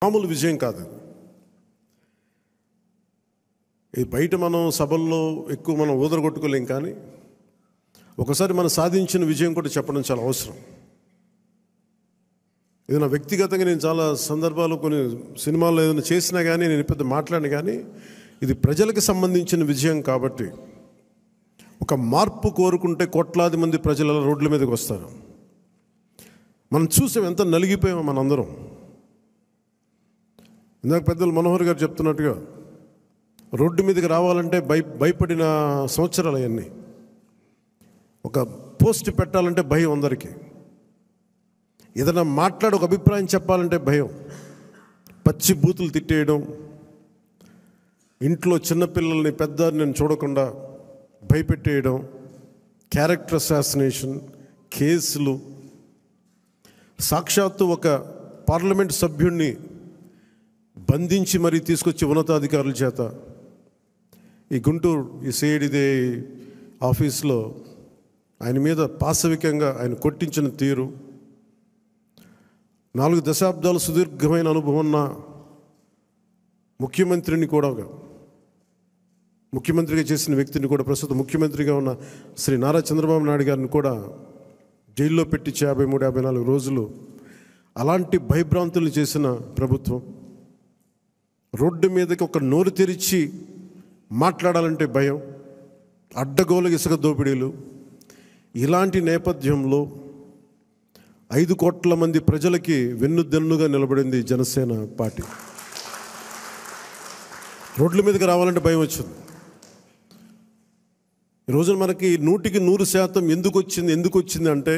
మామూలు విజయం కాదు. ఇది బయట మనం సభల్లో ఎక్కువ మనం ఊదరగొట్టుకోలేం, కానీ ఒకసారి మనం సాధించిన విజయం కూడా చెప్పడం చాలా అవసరం. ఇది నా వ్యక్తిగతంగా నేను చాలా సందర్భాలు కొన్ని సినిమాల్లో ఏదైనా చేసినా కానీ, నేను పెద్ద మాట్లాడినా కానీ, ఇది ప్రజలకు సంబంధించిన విజయం కాబట్టి ఒక మార్పు కోరుకుంటే కోట్లాది మంది ప్రజల రోడ్ల మీదకి వస్తారు. మనం చూసాం ఎంత నలిగిపోయామో మనందరం. ఇందాక పెద్దలు మనోహర్ గారు చెప్తున్నట్టుగా రోడ్డు మీదకి రావాలంటే భయపడిన సంవత్సరాలు అవన్నీ. ఒక పోస్ట్ పెట్టాలంటే భయం అందరికీ. ఏదైనా మాట్లాడి ఒక అభిప్రాయం చెప్పాలంటే భయం. పచ్చి బూతులు తిట్టేయడం, ఇంట్లో చిన్నపిల్లల్ని పెద్దని చూడకుండా భయపెట్టేయడం, క్యారెక్టర్ అసాసినేషన్ కేసులు, సాక్షాత్తు ఒక పార్లమెంట్ సభ్యుడిని బంధించి మరీ తీసుకొచ్చి ఉన్నతాధికారుల చేత ఈ గుంటూరు ఈ సిఐడిదే ఆఫీస్లో ఆయన మీద పాశవికంగా ఆయన కొట్టించిన తీరు, 4 దశాబ్దాలు సుదీర్ఘమైన అనుభవం ఉన్న ముఖ్యమంత్రిని కూడా, ముఖ్యమంత్రిగా చేసిన వ్యక్తిని కూడా, ప్రస్తుతం ముఖ్యమంత్రిగా ఉన్న శ్రీ నారా చంద్రబాబు నాయుడు గారిని కూడా జైల్లో పెట్టించి 53-54 రోజులు అలాంటి భయభ్రాంతులు చేసిన ప్రభుత్వం. రోడ్డు మీదకి ఒక నోరు తెరిచి మాట్లాడాలంటే భయం, అడ్డగోలు ఇసుక దోపిడీలు. ఇలాంటి నేపథ్యంలో 5 కోట్ల మంది ప్రజలకి వెన్నుదన్నుగా నిలబడింది జనసేన పార్టీ. రోడ్ల మీదకి రావాలంటే భయం వచ్చింది. ఈరోజు మనకి 100% ఎందుకు వచ్చింది అంటే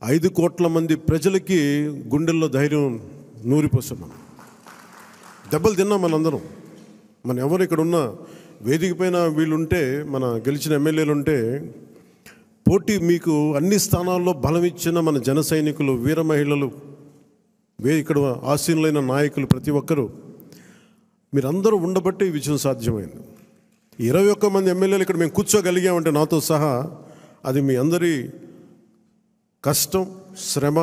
5 కోట్ల మంది ప్రజలకి గుండెల్లో ధైర్యం నూరిపోస్తున్నాం. దెబ్బలు తిన్నాం మనందరం. మనం ఎవరు ఇక్కడ ఉన్న వేదిక పైన వీళ్ళుంటే, మన గెలిచిన ఎమ్మెల్యేలు ఉంటే, పోటీ మీకు అన్ని స్థానాల్లో బలం ఇచ్చిన మన జన సైనికులు, వీర మహిళలు, ఇక్కడ ఆసీనులైన నాయకులు ప్రతి ఒక్కరూ మీరందరూ ఉండబట్టే ఈ విజయం సాధ్యమైంది. 21 మంది ఎమ్మెల్యేలు ఇక్కడ మేము కూర్చోగలిగామంటే నాతో సహా అది మీ అందరి కష్టం, శ్రమ,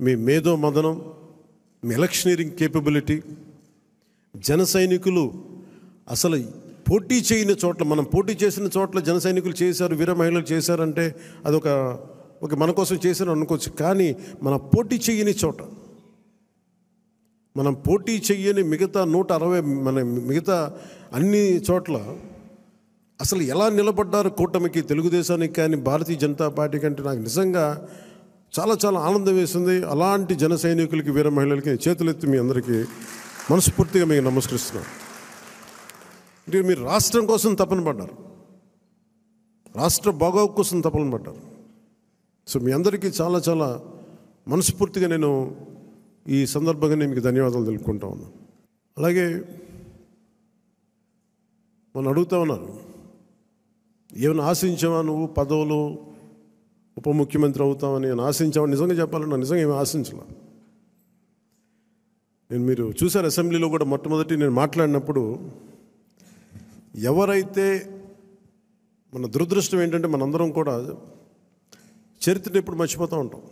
మీ మేధో మదనం, మీ ఎలక్షనీరింగ్ కేపబిలిటీ. జన సైనికులు అసలు పోటీ చేయని చోట్ల, మనం పోటీ చేసిన చోట్ల జన సైనికులు చేశారు, వీర మహిళలు చేశారంటే అదొక మన కోసం చేశారు అనుకోవచ్చు. కానీ మన పోటీ చేయని చోట, మనం పోటీ చెయ్యని మిగతా 160 మన మిగతా అన్ని చోట్ల అసలు ఎలా నిలబడ్డారు కూటమికి, తెలుగుదేశానికి కానీ భారతీయ జనతా పార్టీ కంటే నాకు నిజంగా చాలా చాలా ఆనందం వేసింది. అలాంటి జన సైనికులకి, వీర మహిళలకి చేతులెత్తి మీ అందరికీ మనస్ఫూర్తిగా మీకు నమస్కరిస్తున్నాను. అంటే మీరు రాష్ట్రం కోసం తపన పడ్డారు, రాష్ట్ర బాగోగు కోసం తపన పడ్డారు. సో మీ అందరికీ చాలా చాలా మనస్ఫూర్తిగా నేను ఈ సందర్భంగా నేను మీకు ధన్యవాదాలు తెలుపుకుంటా ఉన్నాను. అలాగే మనం అడుగుతూ ఉన్నారు, ఏమైనా ఆశించావా నువ్వు, పదవులు, ఉప ముఖ్యమంత్రి అవుతామని ఆశించావా? నిజంగా చెప్పాలన్నా నిజంగా ఏమి ఆశించలే. మీరు చూశారు అసెంబ్లీలో కూడా మొట్టమొదటి నేను మాట్లాడినప్పుడు, ఎవరైతే, మన దురదృష్టం ఏంటంటే మనందరం కూడా చరిత్రను ఎప్పుడు మర్చిపోతూ ఉంటాం.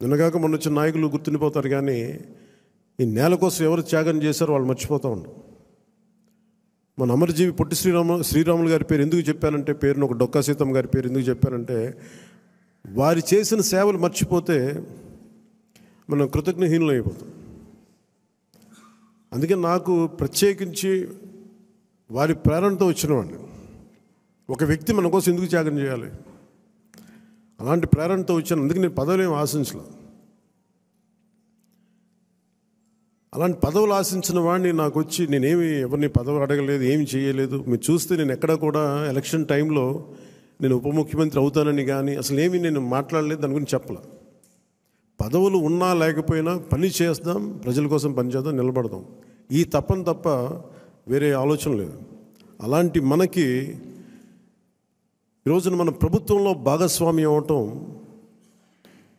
నిన్నగాక మొన్న వచ్చిన నాయకులు గుర్తుండిపోతారు, కానీ ఈ నేల కోసం ఎవరు త్యాగం చేశారో వాళ్ళు మర్చిపోతూ ఉంటాం. మన అమరజీవి పొట్టి శ్రీరాములు గారి పేరు ఎందుకు చెప్పానంటే, పేరును ఒక డొక్కా సీతమ్మ గారి పేరు ఎందుకు చెప్పానంటే, వారి చేసిన సేవలు మర్చిపోతే మనం కృతజ్ఞహీనులు అయిపోతాం. అందుకే నాకు ప్రత్యేకించి వారి ప్రేరణతో వచ్చినవాడిని. ఒక వ్యక్తి మన కోసం ఎందుకు త్యాగం చేయాలి, అలాంటి ప్రేరణతో వచ్చాను. అందుకే నేను పదవులు ఏమి ఆశించలేదు. అలాంటి పదవులు ఆశించిన వాడిని నాకు వచ్చి నేనేమి ఎవరిని పదవి అడగలేదు, ఏమి చేయలేదు. మీరు చూస్తే నేను ఎక్కడ కూడా ఎలక్షన్ టైంలో నేను ఉప ముఖ్యమంత్రి అవుతానని కానీ అసలు ఏమీ నేను మాట్లాడలేదు, దాని గురించి చెప్పలే. పదవులు ఉన్నా లేకపోయినా పని చేద్దాం, ప్రజల కోసం పనిచేద్దాం, నిలబడదాం, ఈ తప్పని తప్ప వేరే ఆలోచన లేదు. అలాంటి మనకి ఈరోజున మన ప్రభుత్వంలో భాగస్వామ్యం అవటం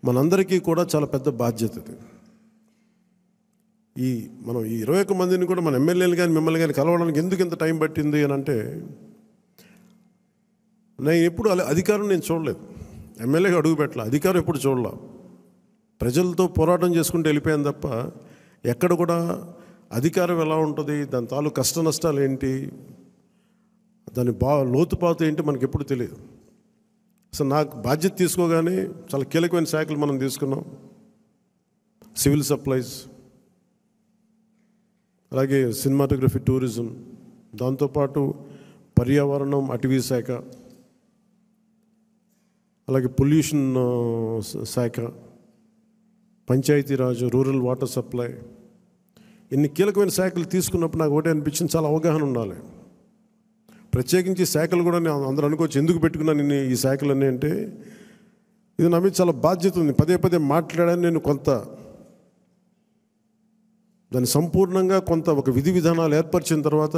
మనందరికీ కూడా చాలా పెద్ద బాధ్యత. మనం ఈ 21 మందిని కూడా మన ఎమ్మెల్యేలు కానీ మిమ్మల్ని కానీ కలవడానికి ఎందుకు ఇంత టైం పట్టింది అని అంటే, నేను ఎప్పుడు అధికారం నేను చూడలేదు, ఎమ్మెల్యేగా అడుగు పెట్టాల, అధికారం ఎప్పుడు చూడలే. ప్రజలతో పోరాటం చేసుకుంటూ వెళ్ళిపోయాను తప్ప ఎక్కడ కూడా అధికారం ఎలా ఉంటుంది, దాని తాలూకు కష్ట నష్టాలు ఏంటి, దాని లోతుపాతు ఏంటి మనకి ఎప్పుడు తెలియదు. అసలు నాకు బాధ్యత తీసుకోగానే చాలా కీలకమైన శాఖలు మనం తీసుకున్నాం. సివిల్ సప్లైస్, అలాగే సినిమాటోగ్రఫీ, టూరిజం, దాంతోపాటు పర్యావరణం, అటవీ శాఖ, అలాగే పొల్యూషన్ శాఖ, పంచాయతీరాజ్, రూరల్ వాటర్ సప్లై, ఇన్ని కీలకమైన శాఖలు తీసుకున్నప్పుడు నాకు ఒకటే అనిపించింది, చాలా అవగాహన ఉండాలి. ప్రత్యేకించి శాఖలు కూడా నేను అందరూ అనుకోవచ్చు ఎందుకు పెట్టుకున్నాను నేను ఈ శాఖలన్నీ అంటే, ఇది నా మీద చాలా బాధ్యత ఉంది. పదే పదే మాట్లాడాను నేను. కొంత దాన్ని సంపూర్ణంగా కొంత ఒక విధి విధానాలు ఏర్పరిచిన తర్వాత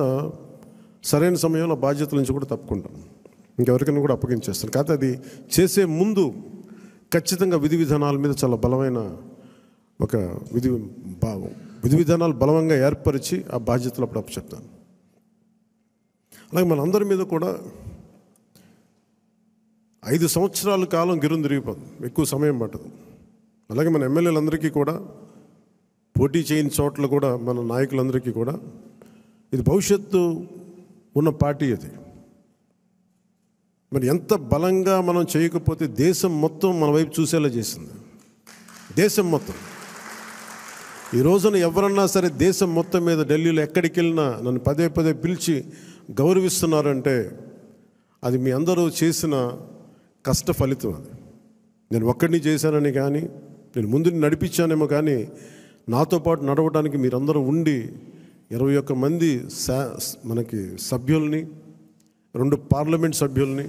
సరైన సమయంలో బాధ్యతల నుంచి కూడా తప్పుకుంటాను, ఇంకెవరికైనా కూడా అప్పగించేస్తాను. కాకపోతే అది చేసే ముందు ఖచ్చితంగా విధి విధానాల మీద చాలా బలమైన ఒక విధి విధానాలు బలంగా ఏర్పరిచి ఆ బాధ్యతలు అప్పుడు అప్పచెప్తాను. అలాగే మనందరి మీద కూడా 5 సంవత్సరాల కాలం గిరుని తిరిగిపోతుంది, ఎక్కువ సమయం పట్టదు. అలాగే మన ఎమ్మెల్యేలందరికీ కూడా, పోటీ చేయని చోట్ల కూడా మన నాయకులందరికీ కూడా ఇది భవిష్యత్తు ఉన్న పార్టీ. అది మరి ఎంత బలంగా మనం చేయకపోతే దేశం మొత్తం మన వైపు చూసేలా చేసింది. దేశం మొత్తం ఈ రోజున ఎవరన్నా సరే దేశం మొత్తం మీద ఢిల్లీలో ఎక్కడికి వెళ్ళినా నన్ను పదే పదే పిలిచి గౌరవిస్తున్నారంటే అది మీ అందరూ చేసిన కష్ట ఫలితం. అది నేను ఒక్కడిని చేశానని కానీ, నేను ముందు నడిపించానేమో కానీ, నాతో పాటు నడవడానికి మీరందరూ ఉండి 21 మంది మనకి సభ్యుల్ని, 2 పార్లమెంట్ సభ్యుల్ని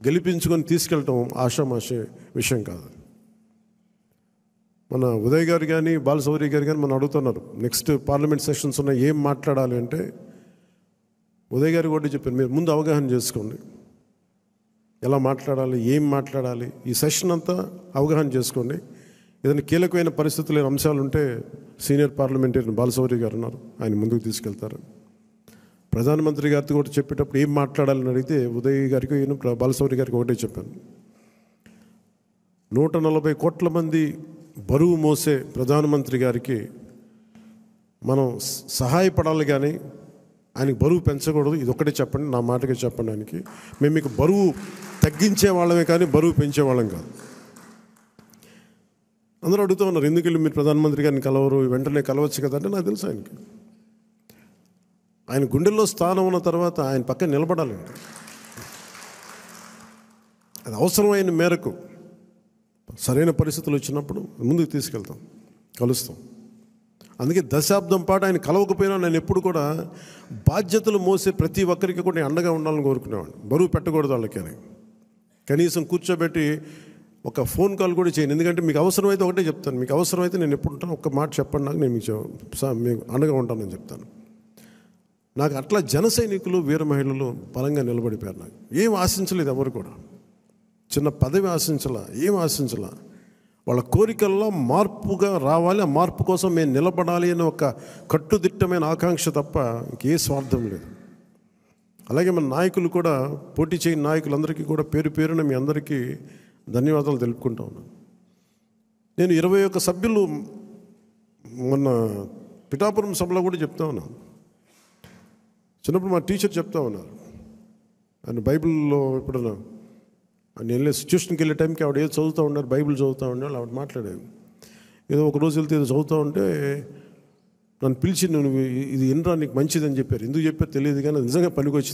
గెలిపించుకొని తీసుకెళ్ళటం ఆషామాషే విషయం కాదు. మన ఉదయ్ గారు కానీ, బాలశౌరి గారు కానీ మనం అడుగుతున్నారు నెక్స్ట్ పార్లమెంట్ సెషన్స్ ఉన్నాయి ఏం మాట్లాడాలి అంటే, ఉదయ్ గారు కూడా చెప్పారు మీరు ముందు అవగాహన చేసుకోండి, ఎలా మాట్లాడాలి, ఏం మాట్లాడాలి, ఈ సెషన్ అంతా అవగాహన చేసుకోండి. ఏదైనా కీలకమైన పరిస్థితులు అంశాలు ఉంటే సీనియర్ పార్లమెంటరీ బాలశౌరి గారు ఉన్నారు, ఆయన ముందుకు తీసుకెళ్తారు. ప్రధానమంత్రి గారితో కూడా చెప్పేటప్పుడు ఏం మాట్లాడాలని అడిగితే ఉదయ్ గారికి, బాలశౌరి గారికి ఒకటే చెప్పాను, 140 కోట్ల మంది బరువు మోసే ప్రధానమంత్రి గారికి మనం సహాయపడాలి కానీ ఆయనకి బరువు పెంచకూడదు. ఇది ఒకటే చెప్పండి, నా మాటగా చెప్పండి ఆయనకి. మేము మీకు బరువు తగ్గించే వాళ్ళమే కానీ బరువు పెంచే వాళ్ళం కాదు. అందరూ అడుగుతూ ఉన్నారు ఎందుకు వెళ్ళి మీరు ప్రధానమంత్రి గారిని కలవరు, వెంటనే కలవచ్చు కదా అంటే, నాకు తెలుసు ఆయనకి ఆయన గుండెల్లో స్థానం ఉన్న తర్వాత ఆయన పక్కన నిలబడాలండి. అది అవసరమైన మేరకు సరైన పరిస్థితులు వచ్చినప్పుడు ముందుకు తీసుకెళ్తాం, కలుస్తాం. అందుకే దశాబ్దం పాటు ఆయన కలవకపోయినా నేను ఎప్పుడు కూడా బాధ్యతలు మోసే ప్రతి ఒక్కరికి కూడా నేను అండగా ఉండాలని కోరుకునేవాడిని. బరువు పెట్టకూడదు వాళ్ళకి అని. కనీసం కూర్చోబెట్టి ఒక ఫోన్ కాల్ కూడా చేయను. ఎందుకంటే మీకు అవసరమైతే ఒకటే చెప్తాను, మీకు అవసరమైతే నేను ఎప్పుడు ఉంటాను ఒక్క మాట చెప్పండి నాకు, నేను మీకు అండగా ఉంటానని చెప్తాను. నాకు అట్లా జన సైనికులు, వీర మహిళలు బలంగా నిలబడిపోయారు. నాకు ఏం ఆశించలేదు, ఎవరు కూడా చిన్న పదవి ఆశించలా, ఏం ఆశించలా. వాళ్ళ కోరికల్లో మార్పుగా రావాలి, ఆ మార్పు కోసం మేము నిలబడాలి అని ఒక కట్టుదిట్టమైన ఆకాంక్ష తప్ప ఇంకే స్వార్థం లేదు. అలాగే మన నాయకులు కూడా, పోటీ చేయని నాయకులందరికీ కూడా పేరు పేరున మీ అందరికీ ధన్యవాదాలు తెలుపుకుంటా ఉన్నాను. నేను 21 సభ్యులు మొన్న పిఠాపురం సభలో కూడా చెప్తా ఉన్నాను. చిన్నప్పుడు మా టీచర్ చెప్తా ఉన్నారు, ఆయన బైబిల్లో ఎప్పుడన్నా నేను సిచ్యువేషన్కి వెళ్ళే టైంకి ఆవిడ ఏదో చదువుతూ ఉన్నారు, బైబిల్ చదువుతూ ఉన్నారు. ఆవిడ మాట్లాడేది ఏదో ఒక రోజు వెళ్తే ఏదో చదువుతూ ఉంటే నన్ను పిలిచి నువ్వు ఇది ఎన్రా నీకు మంచిదని చెప్పారు. ఎందుకు చెప్పారు తెలియదు కానీ నిజంగా పనికి వచ్చింది.